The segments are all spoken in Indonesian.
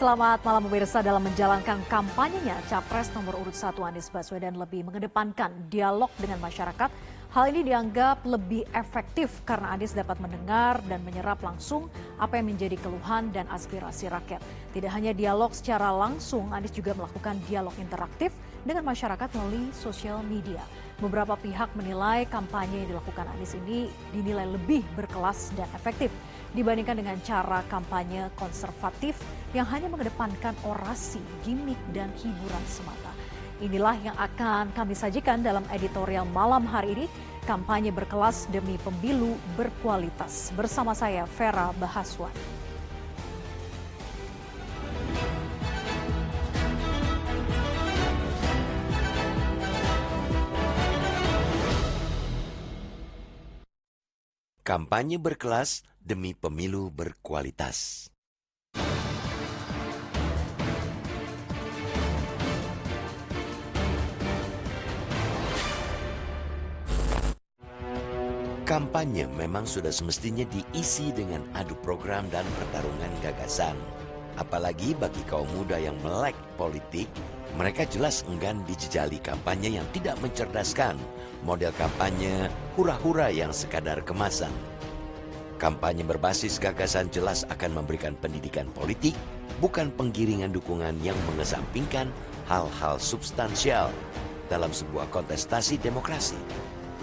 selamat malam pemirsa. Dalam menjalankan kampanyenya, Capres nomor urut 1 Anies Baswedan lebih mengedepankan dialog dengan masyarakat. Hal ini dianggap lebih efektif karena Anies dapat mendengar dan menyerap langsung apa yang menjadi keluhan dan aspirasi rakyat. Tidak hanya dialog secara langsung, Anies juga melakukan dialog interaktif dengan masyarakat melalui sosial media. Beberapa pihak menilai kampanye yang dilakukan Anies ini dinilai lebih berkelas dan efektif dibandingkan dengan cara kampanye konservatif yang hanya mengedepankan orasi, gimmick, dan hiburan semata. Inilah yang akan kami sajikan dalam editorial malam hari ini, kampanye berkelas demi pemilu berkualitas. Bersama saya, Vera Bahaswan. Kampanye berkelas demi pemilu berkualitas. Kampanye memang sudah semestinya diisi dengan adu program dan pertarungan gagasan. Apalagi bagi kaum muda yang melek politik, mereka jelas enggan dijejali kampanye yang tidak mencerdaskan, model kampanye hura-hura yang sekadar kemasan. Kampanye berbasis gagasan jelas akan memberikan pendidikan politik, bukan penggiringan dukungan yang mengesampingkan hal-hal substansial dalam sebuah kontestasi demokrasi.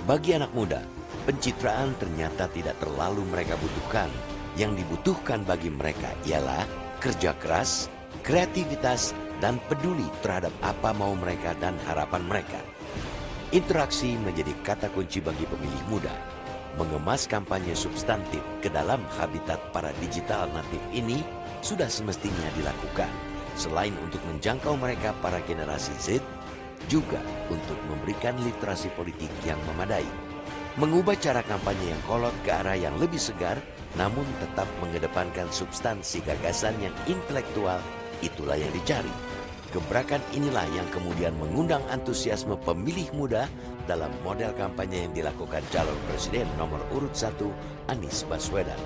Bagi anak muda, pencitraan ternyata tidak terlalu mereka butuhkan. Yang dibutuhkan bagi mereka ialah kerja keras, kreativitas, dan peduli terhadap apa mau mereka dan harapan mereka. Interaksi menjadi kata kunci bagi pemilih muda. Mengemas kampanye substantif ke dalam habitat para digital natif ini sudah semestinya dilakukan. Selain untuk menjangkau mereka para generasi Z, juga untuk memberikan literasi politik yang memadai. Mengubah cara kampanye yang kolot ke arah yang lebih segar, namun tetap mengedepankan substansi gagasan yang intelektual, itulah yang dicari. Gebrakan inilah yang kemudian mengundang antusiasme pemilih muda dalam model kampanye yang dilakukan calon presiden nomor urut 1 Anies Baswedan.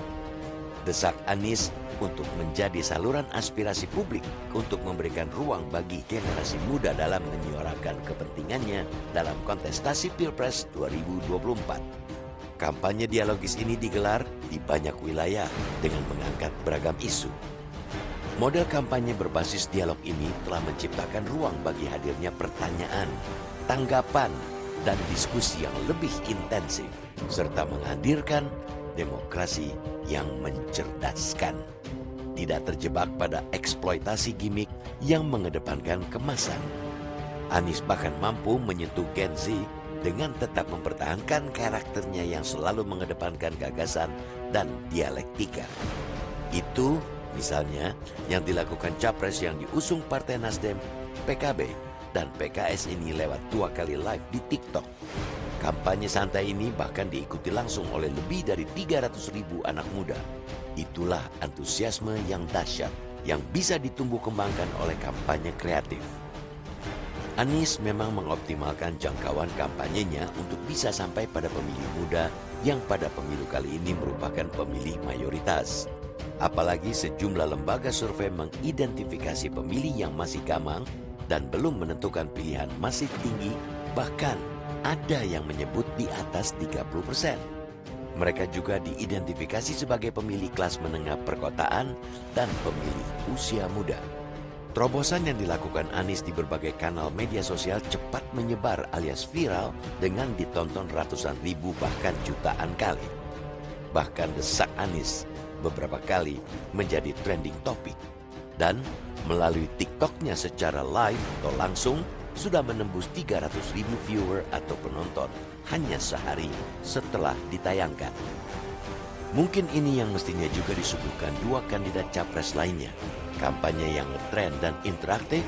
Desak Anies untuk menjadi saluran aspirasi publik untuk memberikan ruang bagi generasi muda dalam menyuarakan kepentingannya dalam kontestasi Pilpres 2024. Kampanye dialogis ini digelar di banyak wilayah dengan mengangkat beragam isu. Model kampanye berbasis dialog ini telah menciptakan ruang bagi hadirnya pertanyaan, tanggapan, dan diskusi yang lebih intensif, serta menghadirkan demokrasi yang mencerdaskan. Tidak terjebak pada eksploitasi gimmick yang mengedepankan kemasan. Anies bahkan mampu menyentuh Gen Z dengan tetap mempertahankan karakternya yang selalu mengedepankan gagasan dan dialektika. Itu misalnya yang dilakukan Capres yang diusung Partai Nasdem, PKB, dan PKS ini lewat 2 kali live di TikTok. Kampanye santai ini bahkan diikuti langsung oleh lebih dari 300.000 anak muda. Itulah antusiasme yang dahsyat yang bisa ditumbuh kembangkan oleh kampanye kreatif. Anies memang mengoptimalkan jangkauan kampanyenya untuk bisa sampai pada pemilih muda yang pada pemilu kali ini merupakan pemilih mayoritas. Apalagi sejumlah lembaga survei mengidentifikasi pemilih yang masih gamang dan belum menentukan pilihan masih tinggi, bahkan ada yang menyebut di atas 30%. Mereka juga diidentifikasi sebagai pemilih kelas menengah perkotaan dan pemilih usia muda. Terobosan yang dilakukan Anies di berbagai kanal media sosial cepat menyebar alias viral dengan ditonton ratusan ribu bahkan jutaan kali. Bahkan desak Anies beberapa kali menjadi trending topik. Dan melalui TikToknya secara live atau langsung sudah menembus 300.000 viewer atau penonton hanya sehari setelah ditayangkan. Mungkin ini yang mestinya juga disuguhkan 2 kandidat capres lainnya. Kampanye yang ngetren dan interaktif,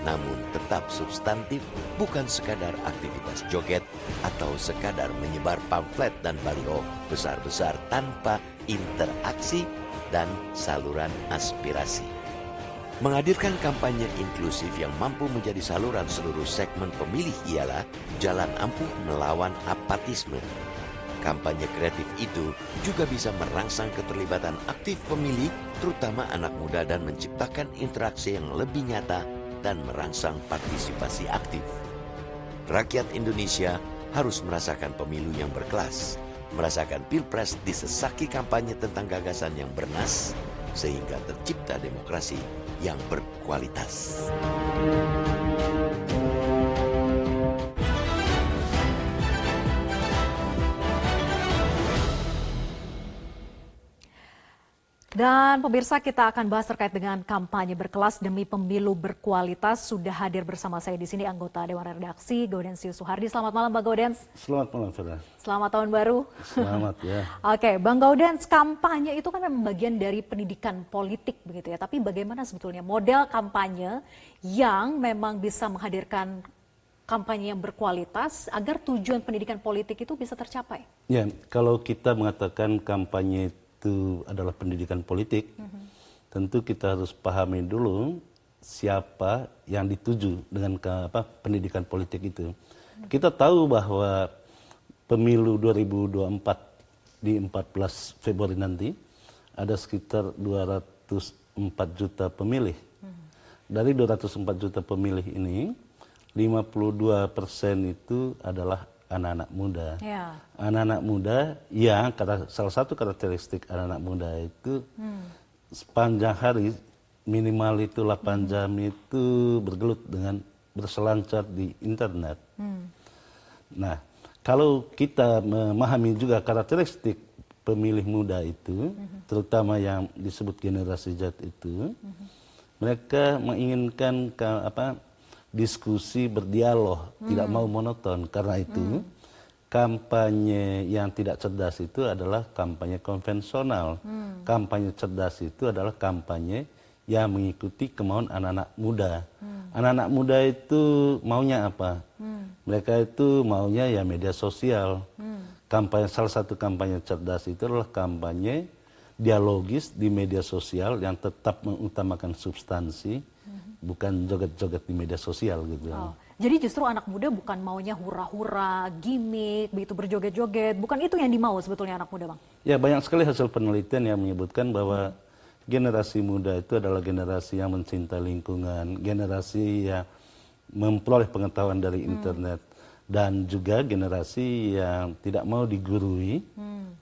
namun tetap substantif, bukan sekadar aktivitas joget atau sekadar menyebar pamflet dan baliho besar-besar tanpa interaksi dan saluran aspirasi. Menghadirkan kampanye inklusif yang mampu menjadi saluran seluruh segmen pemilih ialah jalan ampuh melawan apatisme. Kampanye kreatif itu juga bisa merangsang keterlibatan aktif pemilih, terutama anak muda, dan menciptakan interaksi yang lebih nyata dan merangsang partisipasi aktif. Rakyat Indonesia harus merasakan pemilu yang berkelas, merasakan pilpres disesaki kampanye tentang gagasan yang bernas, sehingga tercipta demokrasi yang berkualitas. Dan pemirsa, kita akan bahas terkait dengan kampanye berkelas demi pemilu berkualitas. Sudah hadir bersama saya di sini anggota Dewan Redaksi Gaudensius Suhardi. Selamat malam Bang Gaudens. Selamat malam, Fera. Selamat tahun baru. Selamat ya. Oke, Bang Gaudens, kampanye itu kan memang bagian dari pendidikan politik begitu ya. Tapi bagaimana sebetulnya model kampanye yang memang bisa menghadirkan kampanye yang berkualitas agar tujuan pendidikan politik itu bisa tercapai? Ya, kalau kita mengatakan kampanye itu adalah pendidikan politik, tentu kita harus pahami dulu siapa yang dituju dengan pendidikan politik itu. Kita tahu bahwa pemilu 2024 di 14 Februari nanti ada sekitar 204 juta pemilih. Dari 204 juta pemilih ini, 52% itu adalah anak-anak muda. Ya. Anak-anak muda yang salah satu karakteristik anak-anak muda itu sepanjang hari minimal itu 8 jam itu bergelut dengan berselancar di internet. Nah, kalau kita memahami juga karakteristik pemilih muda itu, terutama yang disebut generasi Z itu, mereka menginginkan diskusi berdialog, tidak mau monoton. Karena itu, kampanye yang tidak cerdas itu adalah kampanye konvensional. Kampanye cerdas itu adalah kampanye yang mengikuti kemauan anak-anak muda. Anak-anak muda itu maunya apa? Mereka itu maunya ya media sosial. Salah satu kampanye cerdas itu adalah kampanye dialogis di media sosial yang tetap mengutamakan substansi, bukan joget-joget di media sosial gitu. Oh, jadi justru anak muda bukan maunya hura-hura, gimmick, begitu berjoget-joget, bukan itu yang dimau sebetulnya anak muda, Bang? Ya, banyak sekali hasil penelitian yang menyebutkan bahwa generasi muda itu adalah generasi yang mencintai lingkungan, generasi yang memperoleh pengetahuan dari internet, dan juga generasi yang tidak mau digurui,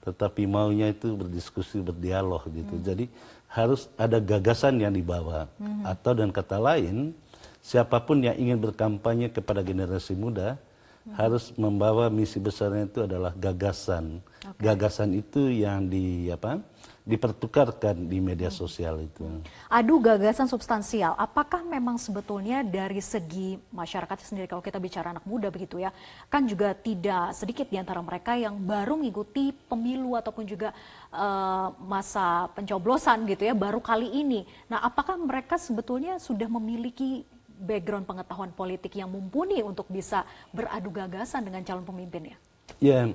tetapi maunya itu berdiskusi, berdialog gitu. Jadi harus ada gagasan yang dibawa. Atau dengan kata lain, siapapun yang ingin berkampanye kepada generasi muda harus membawa misi besarnya itu adalah gagasan. Gagasan itu yang dipertukarkan di media sosial itu. Adu gagasan substansial, apakah memang sebetulnya dari segi masyarakat sendiri, kalau kita bicara anak muda begitu ya, kan juga tidak sedikit di antara mereka yang baru mengikuti pemilu ataupun juga masa pencoblosan gitu ya, baru kali ini. Nah, apakah mereka sebetulnya sudah memiliki background pengetahuan politik yang mumpuni untuk bisa beradu gagasan dengan calon pemimpinnya? Ya,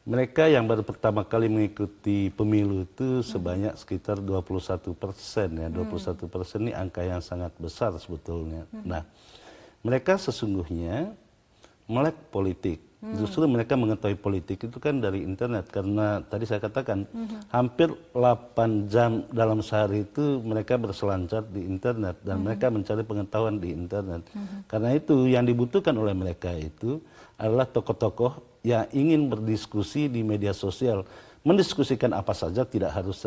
mereka yang baru pertama kali mengikuti pemilu itu sebanyak sekitar 21%. Ya. 21% ini angka yang sangat besar sebetulnya. Nah, mereka sesungguhnya melek politik. Justru mereka mengetahui politik itu kan dari internet. Karena tadi saya katakan hampir 8 jam dalam sehari itu mereka berselancar di internet. Dan mereka mencari pengetahuan di internet. Karena itu yang dibutuhkan oleh mereka itu adalah tokoh-tokoh yang ingin berdiskusi di media sosial, mendiskusikan apa saja, tidak harus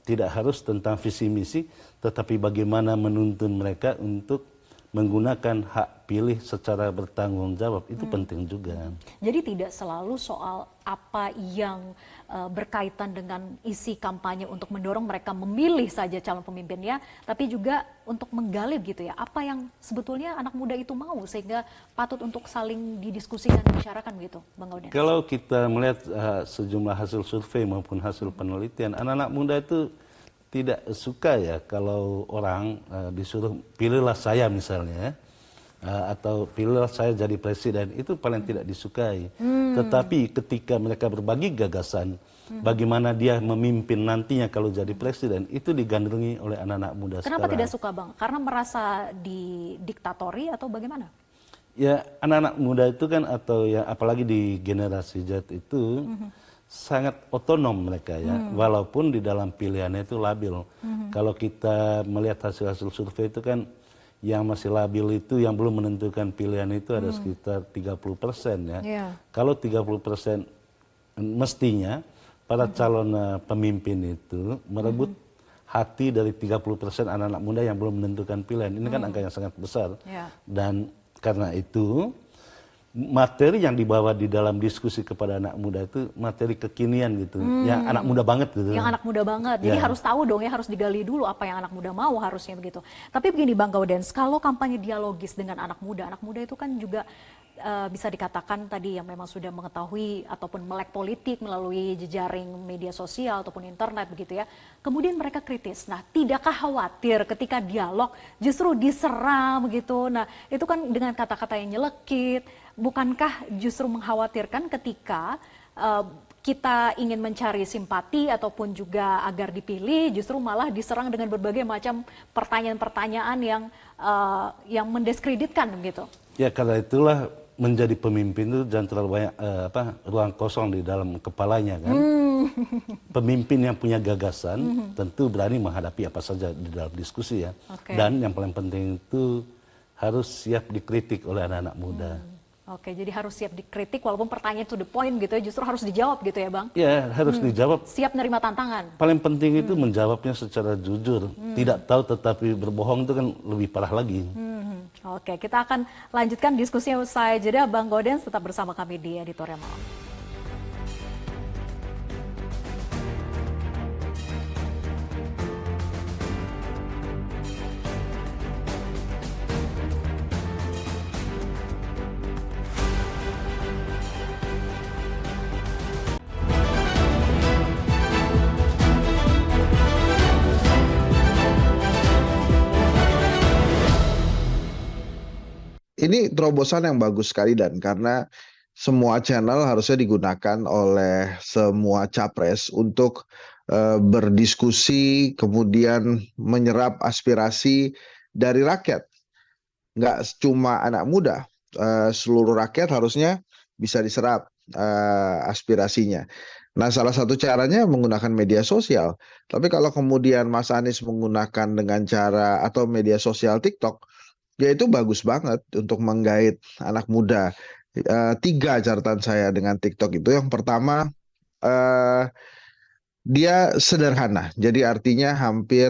tidak harus tentang visi misi, tetapi bagaimana menuntun mereka untuk menggunakan hak pilih secara bertanggung jawab, itu penting juga. Jadi tidak selalu soal apa yang berkaitan dengan isi kampanye untuk mendorong mereka memilih saja calon pemimpinnya, tapi juga untuk menggali gitu ya, apa yang sebetulnya anak muda itu mau sehingga patut untuk saling didiskusikan, dibicarakan gitu, Bang Gaudens. Kalau kita melihat sejumlah hasil survei maupun hasil penelitian, anak-anak muda itu tidak suka ya kalau orang disuruh pilihlah saya misalnya, atau pilihlah saya jadi presiden, itu paling tidak disukai. Tetapi ketika mereka berbagi gagasan, bagaimana dia memimpin nantinya kalau jadi presiden, itu digandrungi oleh anak-anak muda. Kenapa sekarang. tidak suka, Bang? Karena merasa didiktatori atau bagaimana? Ya, anak-anak muda itu kan atau ya apalagi di generasi Z itu sangat otonom mereka ya, walaupun di dalam pilihannya itu labil. Kalau kita melihat hasil-hasil survei itu kan yang masih labil itu yang belum menentukan pilihan itu ada sekitar 30% ya. Yeah. Kalau 30% mestinya para calon pemimpin itu merebut hati dari 30% anak-anak muda yang belum menentukan pilihan. Ini kan angka yang sangat besar. Yeah. Dan karena itu materi yang dibawa di dalam diskusi kepada anak muda itu materi kekinian gitu, yang anak muda banget gitu. Yang anak muda banget, jadi Ya. harus tahu dong ya, harus digali dulu apa yang anak muda mau harusnya begitu. Tapi begini Bang Gaudens, kalau kampanye dialogis dengan anak muda itu kan juga bisa dikatakan tadi yang memang sudah mengetahui ataupun melek politik melalui jejaring media sosial ataupun internet begitu ya. Kemudian mereka kritis. Nah, tidakkah khawatir ketika dialog justru diserang begitu? Nah, itu kan dengan kata-kata yang nyelekit. Bukankah justru mengkhawatirkan ketika kita ingin mencari simpati ataupun juga agar dipilih, justru malah diserang dengan berbagai macam pertanyaan-pertanyaan yang mendiskreditkan begitu? Ya, karena itulah menjadi pemimpin itu jangan terlalu banyak ruang kosong di dalam kepalanya kan. Pemimpin yang punya gagasan tentu berani menghadapi apa saja di dalam diskusi ya. Okay. Dan yang paling penting itu harus siap dikritik oleh anak-anak muda. Oke, jadi harus siap dikritik walaupun pertanyaan to the point gitu ya, justru harus dijawab gitu ya Bang? Ya, harus dijawab. Siap nerima tantangan. Paling penting itu menjawabnya secara jujur. Tidak tahu tetapi berbohong itu kan lebih parah lagi. Oke, kita akan lanjutkan diskusinya usai jeda. Bang Gaudens tetap bersama kami di Editorial Malam. Ini terobosan yang bagus sekali dan karena semua channel harusnya digunakan oleh semua capres untuk berdiskusi, kemudian menyerap aspirasi dari rakyat. Nggak cuma anak muda, seluruh rakyat harusnya bisa diserap aspirasinya. Nah, salah satu caranya menggunakan media sosial. Tapi kalau kemudian Mas Anies menggunakan dengan cara atau media sosial TikTok, ya itu bagus banget untuk menggait anak muda. 3 catatan saya dengan TikTok itu. Yang pertama, dia sederhana. Jadi artinya hampir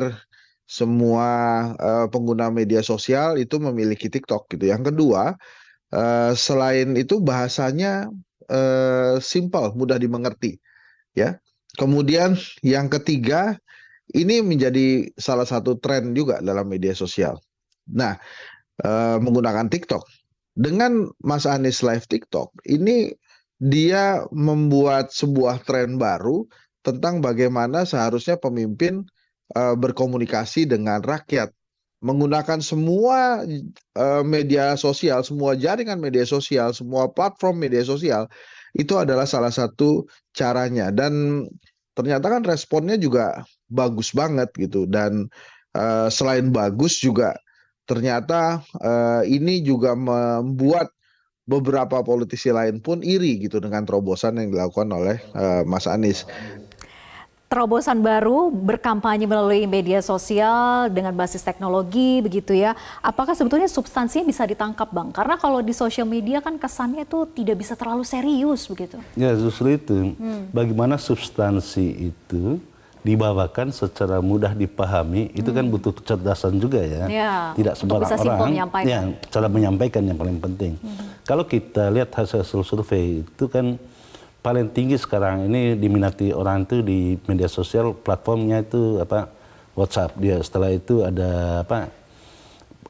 semua pengguna media sosial itu memiliki TikTok gitu. Yang kedua, selain itu bahasanya simple, mudah dimengerti. Ya. Kemudian yang ketiga, ini menjadi salah satu tren juga dalam media sosial. Nah, menggunakan TikTok. Dengan Mas Anies live TikTok, ini dia membuat sebuah tren baru tentang bagaimana seharusnya pemimpin berkomunikasi dengan rakyat. Menggunakan semua media sosial, semua jaringan media sosial, semua platform media sosial, itu adalah salah satu caranya. Dan ternyata kan responnya juga bagus banget gitu. Dan selain bagus juga ternyata ini juga membuat beberapa politisi lain pun iri gitu dengan terobosan yang dilakukan oleh Mas Anies. Terobosan baru berkampanye melalui media sosial dengan basis teknologi begitu ya. Apakah sebetulnya substansinya bisa ditangkap Bang? Karena kalau di sosial media kan kesannya itu tidak bisa terlalu serius begitu. Ya justru itu. Bagaimana substansi itu dibawakan secara mudah dipahami, itu kan butuh kecerdasan juga ya. Tidak sembarang orang. Ya, cara menyampaikan yang paling penting. Kalau kita lihat hasil survei itu kan paling tinggi sekarang ini diminati orang itu di media sosial, platformnya itu WhatsApp. Dia setelah itu ada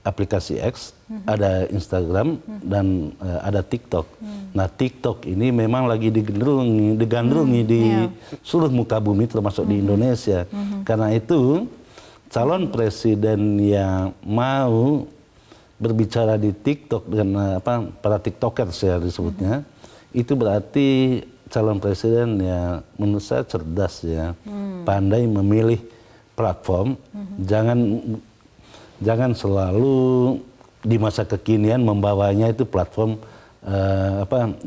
aplikasi X, ada Instagram dan ada TikTok. Nah, TikTok ini memang lagi digandrungi di seluruh muka bumi termasuk di Indonesia. Karena itu calon presiden yang mau berbicara di TikTok dengan para TikTokers ya disebutnya, itu berarti calon presiden yang menurut saya cerdas ya, pandai memilih platform, jangan selalu di masa kekinian membawanya itu platform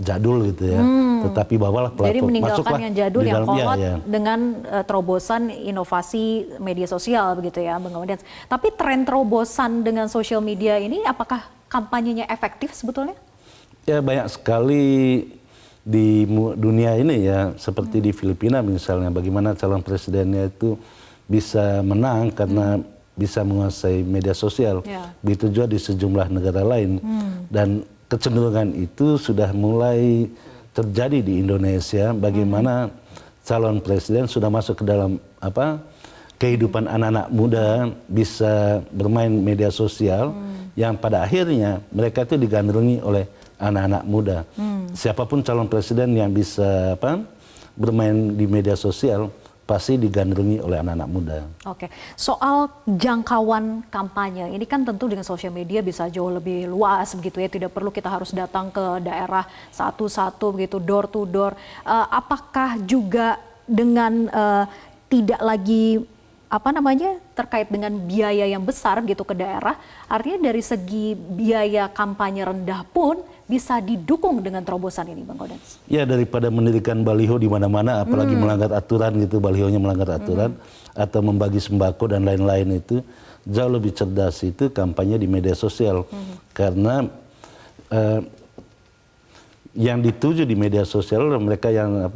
jadul gitu ya. Tetapi bawalah platform. Jadi meninggalkan yang jadul, yang kolot dengan terobosan inovasi media sosial begitu ya, Bang Gaudens. Tapi tren terobosan dengan sosial media ini apakah kampanyenya efektif sebetulnya? Ya banyak sekali di dunia ini ya, seperti di Filipina misalnya, bagaimana calon presidennya itu bisa menang karena bisa menguasai media sosial. Begitu juga di sejumlah negara lain. Dan kecenderungan itu sudah mulai terjadi di Indonesia, bagaimana calon presiden sudah masuk ke dalam kehidupan anak-anak muda, bisa bermain media sosial, yang pada akhirnya mereka itu digandrungi oleh anak-anak muda. Siapapun calon presiden yang bisa bermain di media sosial pasti digandrungi oleh anak-anak muda. Oke, soal jangkauan kampanye, ini kan tentu dengan sosial media bisa jauh lebih luas begitu ya, tidak perlu kita harus datang ke daerah satu-satu begitu, door to door. Apakah juga dengan tidak lagi terkait dengan biaya yang besar gitu ke daerah, artinya dari segi biaya kampanye rendah pun bisa didukung dengan terobosan ini, Bang Gaudens? Ya, daripada mendirikan baliho di mana-mana, apalagi melanggar aturan gitu, balihonya melanggar aturan, atau membagi sembako dan lain-lain, itu jauh lebih cerdas itu kampanye di media sosial. Karena yang dituju di media sosial mereka yang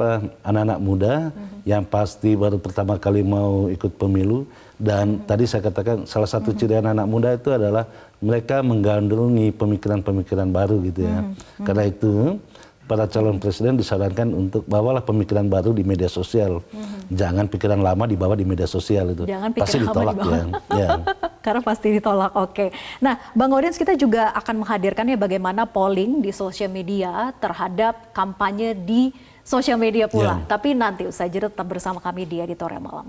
anak-anak muda yang pasti baru pertama kali mau ikut pemilu, dan tadi saya katakan salah satu ciri anak-anak muda itu adalah mereka menggandrungi pemikiran-pemikiran baru gitu ya. Karena itu para calon presiden disarankan untuk bawalah pemikiran baru di media sosial. Jangan pikiran lama dibawa di media sosial itu. Jangan pasti ditolak ya. Karena pasti ditolak. Oke. Nah, Bang Gaudens, kita juga akan menghadirkan ya bagaimana polling di sosial media terhadap kampanye di sosial media pula. Tapi nanti usai jeda tetap bersama kami di Editorial Malam.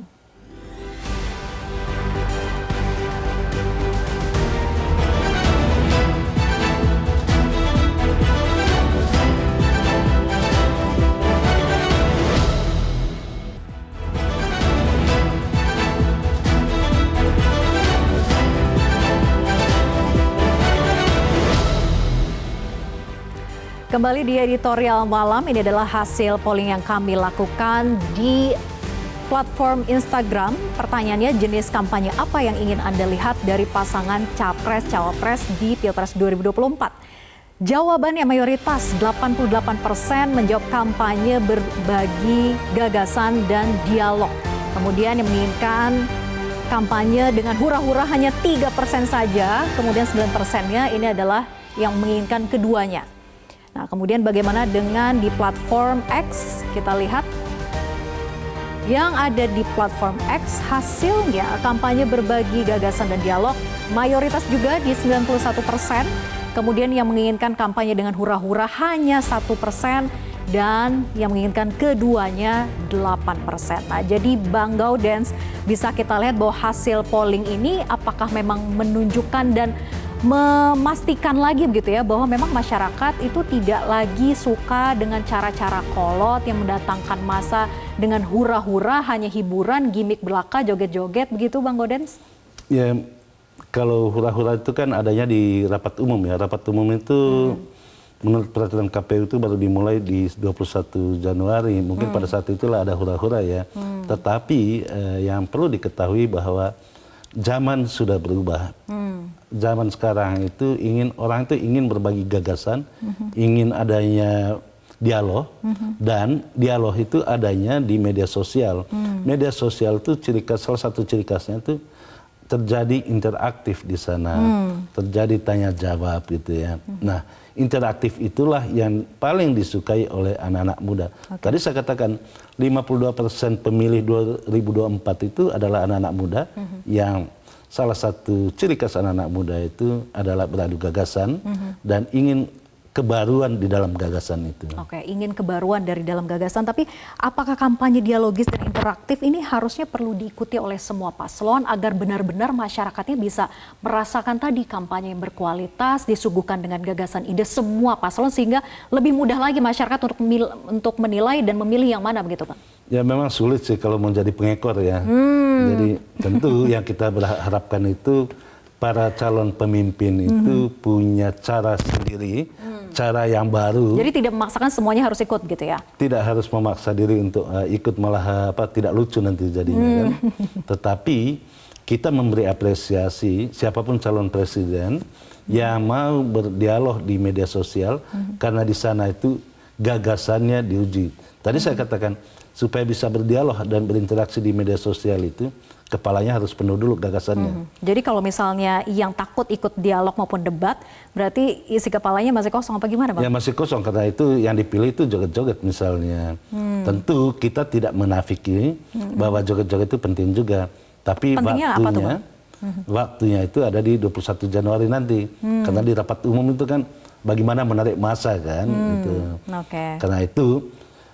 Kembali di Editorial Malam, ini adalah hasil polling yang kami lakukan di platform Instagram. Pertanyaannya, jenis kampanye apa yang ingin Anda lihat dari pasangan Capres-Cawapres di Pilpres 2024? Jawabannya mayoritas 88% menjawab kampanye berbagi gagasan dan dialog. Kemudian yang menginginkan kampanye dengan hura-hura hanya 3% saja, kemudian 9%-nya ini adalah yang menginginkan keduanya. Nah, kemudian bagaimana dengan di platform X? Kita lihat yang ada di platform X, hasilnya kampanye berbagi gagasan dan dialog mayoritas juga di 91%. Kemudian yang menginginkan kampanye dengan hura-hura hanya 1%, dan yang menginginkan keduanya 8%. Nah, jadi Bang Gaudens, bisa kita lihat bahwa hasil polling ini apakah memang menunjukkan dan memastikan lagi begitu ya, bahwa memang masyarakat itu tidak lagi suka dengan cara-cara kolot yang mendatangkan massa dengan hura-hura, hanya hiburan, gimmick belaka, joget-joget begitu, Bang Gaudens? Ya, kalau hura-hura itu kan adanya di rapat umum ya. Rapat umum itu menurut peraturan KPU itu baru dimulai di 21 Januari. Mungkin pada saat itulah ada hura-hura ya. Tetapi yang perlu diketahui bahwa zaman sudah berubah. Zaman sekarang itu orang itu ingin berbagi gagasan, ingin adanya dialog, dan dialog itu adanya di media sosial. Media sosial itu salah satu ciri khasnya itu terjadi interaktif di sana, terjadi tanya jawab gitu ya. Nah, interaktif itulah yang paling disukai oleh anak-anak muda. Tadi saya katakan 52% pemilih 2024 itu adalah anak-anak muda, yang salah satu ciri khas anak-anak muda itu adalah beradu gagasan dan ingin kebaruan di dalam gagasan itu. Oke, ingin kebaruan dari dalam gagasan, tapi apakah kampanye dialogis dan interaktif ini harusnya perlu diikuti oleh semua paslon agar benar-benar masyarakatnya bisa merasakan tadi kampanye yang berkualitas, disuguhkan dengan gagasan ide semua paslon, sehingga lebih mudah lagi masyarakat untuk menilai dan memilih yang mana begitu, Pak? Ya, memang sulit sih kalau mau jadi pengekor ya. Jadi tentu yang kita berharapkan itu para calon pemimpin itu punya cara sendiri, cara yang baru. Jadi tidak memaksakan semuanya harus ikut gitu ya? Tidak harus memaksa diri untuk ikut, malah tidak lucu nanti jadinya kan. Tetapi kita memberi apresiasi siapapun calon presiden yang mau berdialog di media sosial, karena di sana itu gagasannya diuji. Tadi saya katakan supaya bisa berdialog dan berinteraksi di media sosial itu kepalanya harus penuh dulu gagasannya. Jadi kalau misalnya yang takut ikut dialog maupun debat, berarti isi kepalanya masih kosong apa gimana Bang? Ya masih kosong, karena itu yang dipilih itu joget-joget misalnya. Tentu kita tidak menafiki bahwa joget-joget itu penting juga. Tapi pentingnya apa tuh, Bang? Waktunya itu ada di 21 Januari nanti. Karena di rapat umum itu kan bagaimana menarik massa kan. Gitu. Karena itu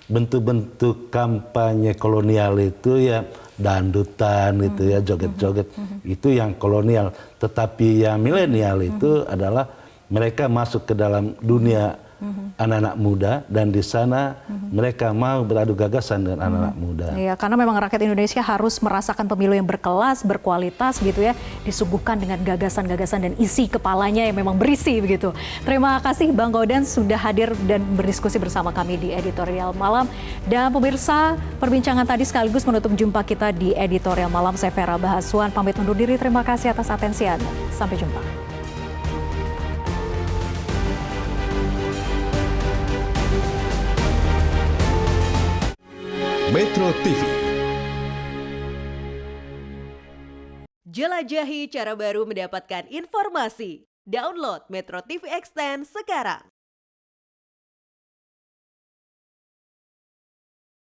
bentuk-bentuk kampanye kolonial itu ya dandutan gitu ya, joget-joget itu yang kolonial. Tetapi yang milenial itu adalah mereka masuk ke dalam dunia anak-anak muda, dan di sana mereka mau beradu gagasan dengan anak-anak muda. Iya, karena memang rakyat Indonesia harus merasakan pemilu yang berkelas, berkualitas gitu ya, disuguhkan dengan gagasan-gagasan dan isi kepalanya yang memang berisi begitu. Terima kasih Bang Gauden sudah hadir dan berdiskusi bersama kami di Editorial Malam. Dan pemirsa, perbincangan tadi sekaligus menutup jumpa kita di Editorial Malam. Saya Vera Bahaswan, pamit undur diri. Terima kasih atas atensi Anda. Sampai jumpa. Metro TV. Jelajahi cara baru mendapatkan informasi. Download Metro TV Extend sekarang.